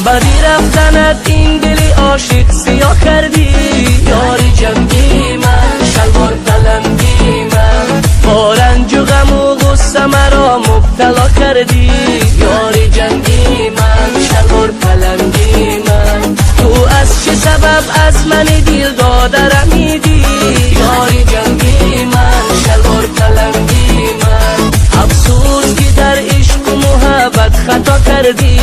بدی رفتنت این دلی عاشق سیاه کردی. یاری جنگی من، شلوار پلنگی من، با رنج و غم و غصه مرا مبتلا کردی. یاری جنگی من، شلوار پلنگی من، تو از چه سبب از من دل داده رمیدی. یاری جنگی من، شلوار پلنگی من، افسوس که در عشق و محبت خطا کردی.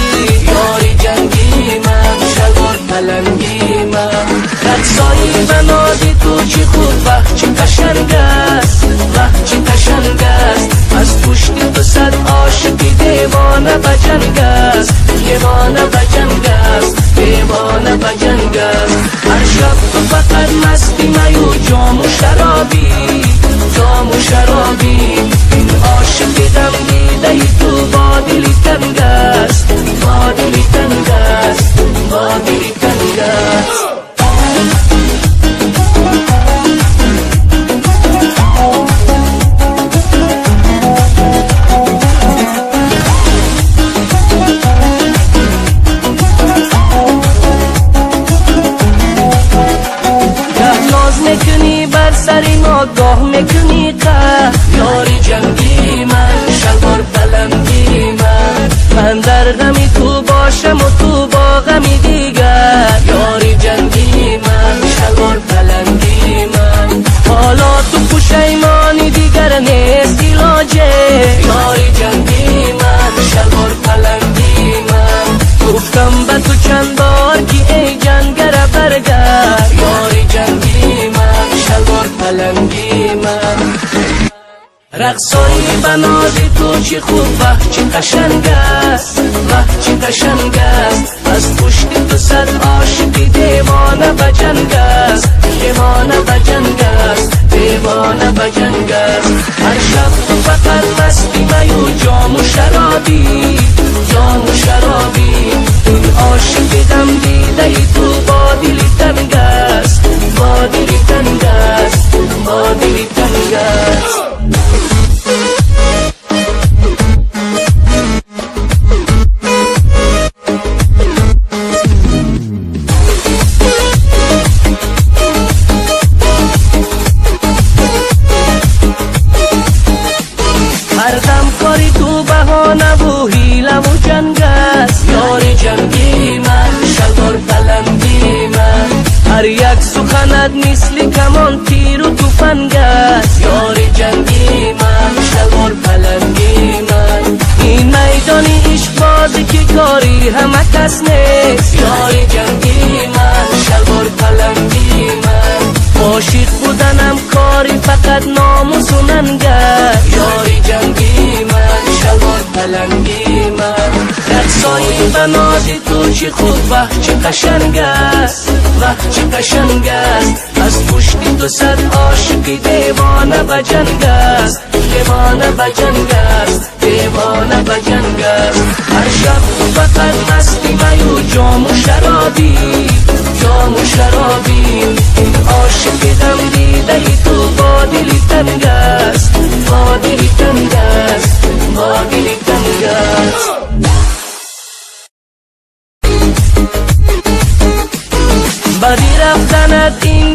یاری جنگی من، شلوار پلنگی من، رقصایی بنادی تو چی خوب وقت چی قشنگ است، وقت چی قشنگ است. از پشت تو صد عاشقی دیوانه بجنگ است، دیوانه بجنگ است، دیوانه بجنگ است. هر شب تو فقط مستی میو جام و شرابی، جام و شرابی. این عاشقی دم دیده ای تو با دلی تنگ است، با دلی تنگ است، با دلی تنگ است. میکنی بر سری ما گاه میکنی قهر. یاری جنگی من، شلوار پلنگی من در غمی تو باشم و تو با غمی دیگر. یاری جنگی من، شلوار پلنگی من، حالا تو پشیمانی دیگر نیست علاجه. یاری جنگی من، شلوار پلنگی من، گفتم به تو چند بار که ای جنگره برگرد. یاری جنگی من، شلوار پلنگی من، رقصایی بنازی تو چی خوب وقت چی قشنگ است، وقت چی قشنگ است. از پشت تو صد عاشقی دیوانه بجنگ است، دیوانه بجنگ است، دیوانه بجنگ است. هر شب تو فقط مستی میو جام و شرابی، جام و شرابی. این عاشقی دم دیده ای تو با دلی تنگ است، با دلی تنگ است، با دلی تنگ است. هردم کاری تو بهانه و حیله و جنگ است. یاری جنگی من، شلوار پلنگی من، هر یک سخنت مثل کمان تیر و تفنگ است. یاری جنگی من، شلوار پلنگی من، این میدان عشق بازی که کاری همه کس نیست. یاری جنگی من، شلوار پلنگی من، عاشق بودنم کاری فقط ناموس و ننگ است. یاری جنگی من، شلوار پلنگی من، رقصایی بنازی تو چی خوب وقت چی قشنگ است، وقت چی قشنگ است. از پشت تو صد عاشقی دیوانه بجنگ است، دیوانه بجنگ است، دیوانه بجنگ است. هر شب تو فقط مستی میو جام و شرابی، جام و شرابی. این عاشقی دم دیده ای تو با دلی تنگ است، با دلی تنگ است، با دلی تنگ است. بدی رفتنت این